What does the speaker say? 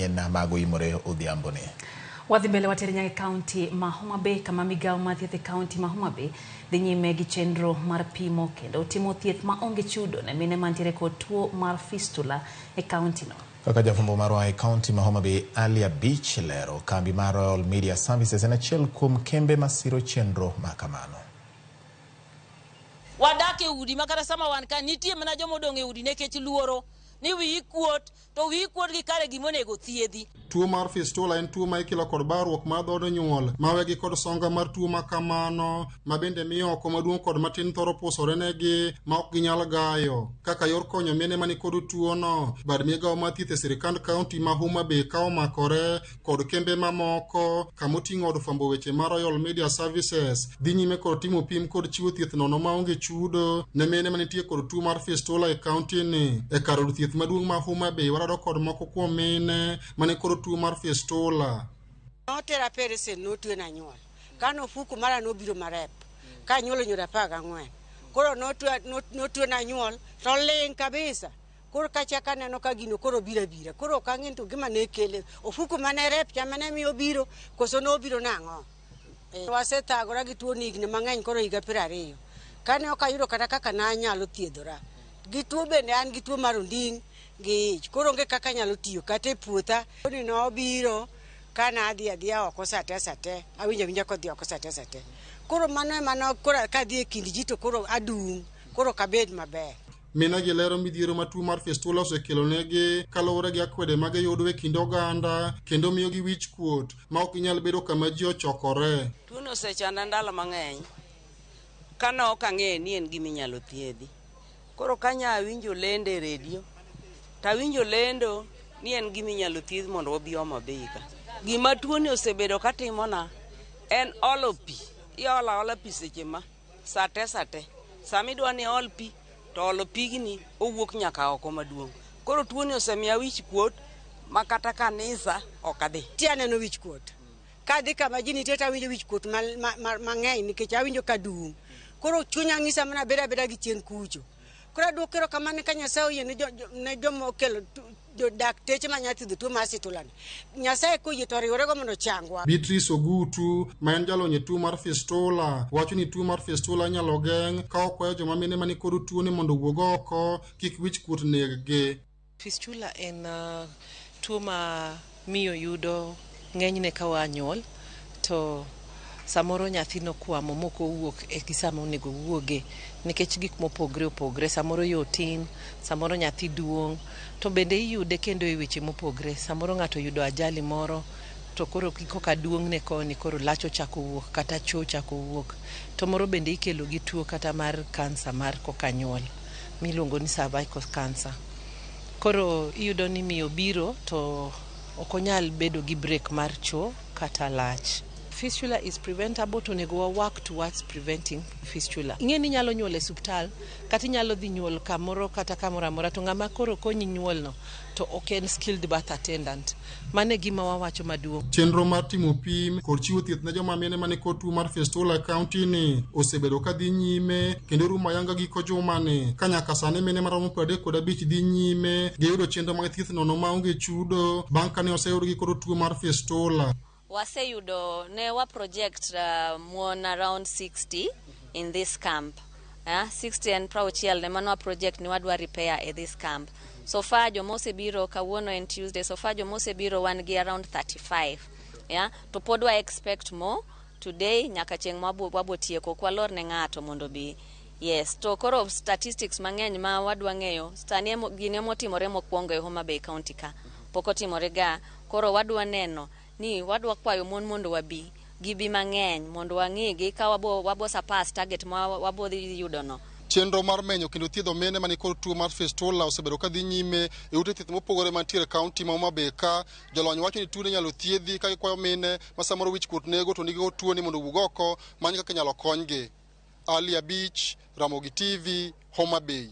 manyien mago imore odhiambone. Wadhi mbele watere nyange kaonti ma Homa Bay kama migao ma thieth e kaonti ma Homa Bay dhi nyime gi chenro mar pimo kendo timo thieth ma onge chudo ne mine mantiere kod tuo mar fistula e kaonti no. Kaka jafumbo marwa e kaonti ma Homa Bay Alia Beach lero, kambi mar Royal Media Services en achiel kuom kembe masiro chenro ma kamano. Wadake udi makata sama wan ka nitie mana jomo donge udi nekech luoro ni wi kuot to wi kuot gi kare gimonego thiedhi. Tuo mar fistula en tuo ma ikelo kod barruok mar dhood nyuol mawegi kod songa mar tuo ma kamano ma bende miyo oko maduong' kod matin thoro pusore negi ma ok ginyal gayo. Kaka yor konyo mine mani kod tuo no, bad migao ma thieth e sirikand kaonti ma Homa Bay kao makore kod kembe mamoko kamoting'o od fwambo weche mar Royal Media Services dhi nyime kod timo pim kod chiwo thieth nono maonge chudo ne mine manitie kod tuo mar fistula e kaonti ni. E kar od thieth maduong' ma Homa Bay warado kod moko kuom mine mani kod tuo mar fistula. Notera perese notuo na nyuol. Kano fuku mara nobiro marep. Ka nyuolo nyora 14. Koro notuo na nyuol to ling kabisa. Koro kachaka neno ka gino koro bira. Koro kang'en to gima ne kele. Ofuku mane rep chamane mi obiro koso no obiro nang'o. Wasetagora gi tuo nigne mang'eny koro higa 20. Kane ok ayudo kata kaka na nyalo thiedhora. Gi tuo bende an gi tuo mar onding gi ich. Koro onge kaka nyalo tiyo kata e puotha. Ni no obiro kana adhiya oko sate. Awinja kodhi oko sate. Koro mano koro kadhi e kind ji to koro adung. Koro kabed maber. Mina gi lero midhiero ma tuo mar fistula osekelo negi kaluwore gi akwede ma giyudo e kind oganda kendo miyo gi wich kuot ma ok nyal bedo kama ji ochokore. Tuono osechanda ndalo mang'eny. Kana ok ang'e ni en gima inyalo thiedhi. Koro kanya awinjo lendo e redio. Ta winjo lendo ni en gima inyalo thiedh mondo obi Homa Bay ka. Gima tuoni osebedo katimona en olo pi. Iola pi seche ma sate. Sami dwa ni ol pi to olo pigni owuok nyaka oko maduong'. Koro tuoni osemiya wich kuot makata kanisa ok adhi. Ti aneno wich kuot. Kadhi kama ji nitie awinjo wich kuot mang'eny nikech awinjo ka dung. Koro chunya ng'isa mana beda gi chien kucho. Koro adwokero kamane ka Nyasaye oyie ne jomo okelo dakteche ma nya thiedho tuo mar fistula. Nyasaye koyie to riworego mondo changwa. Beatrice Ogutu ma en jalony e tuo mar fistula wacho ni tuo mar fistula nyalo geng' ka okwayo joma mine mani kod tuo ni mondo wuog oko kik wich kuot neg-gi. Fistula en tuo ma miyo yudo ng'enyne ka wanyuol to samoro nyathino kwamo moko wuok e kisama onego wuoge nikech gik mopogre samoro yotin samoro nyathi duong' to bende iyude kendo e weche mopogre samoro ng'ato yudo ajali moro to koro koka duong' ne koni koro lacho chako wuok kata cho chako wuok to moro bende ikelo gi tuo kata mar kansa mar koka nyuol miluongo ni cervical cancer. Koro iyudo ni miyo biro to okonyal bedo gi break mar cho kata lach. Fistula is preventable to nego work towards preventing fistula. Ing'eni nyalo nyuol e hospital kata nyalo dhi nyuol kamoro kata kamoro amora to ng'ama koro konyi nyuol no to ok en skilled birth attendant. Mane gima wawacho maduong'. Chenro mar timo pim kod chiwo thieth ne joma mine mani kod tuo mar fistula e kaonti ni osebedo ka dhi nyime kendo rumo ayanga giko juma ni ka nyaka sani mine maromo 35 dhi nyime giyudo chenro mag thieth nono maonge chudo bang' kane oseyud gi kod tuo mar fistula. Waseyudo ne wa project mon around 60 in this camp. 60 and prauchiel ne manwa project ni wadwa repair in this camp. So far jomose biro kawuono and Tuesday. So far jomose biro wan gi around 35. To podwa expect more today nyaka cheng wabo tieko kwa lor ne ng'ato mondo bi. Yes, to koro statistics mang'eny ma wadwa ng'eyo. Stani gine motimore mokwongo e Homa Bay County ka. Poko timore ga. Koro wadwa neno ni wadwa kwayo mon mondo wabi gibi mang'eny mondo wang'igi ka wabo surpass target ma wabo dhi yudo no. Chenro mar menyo kendo thiedho mine mani kod tuo mar fistula osebedo ka dhi nyime e ute thieth mopogore mantiere kaonti ma Homa Bay ka. Jolony wacho ni tuo nyalo thiedhi ka gikwayo mine ma samoro wich kuot nego to nigi tuo ni mondo wuog oko many kaka nyalo konygi. Alia Beach, Ramogi TV, Homa Bay.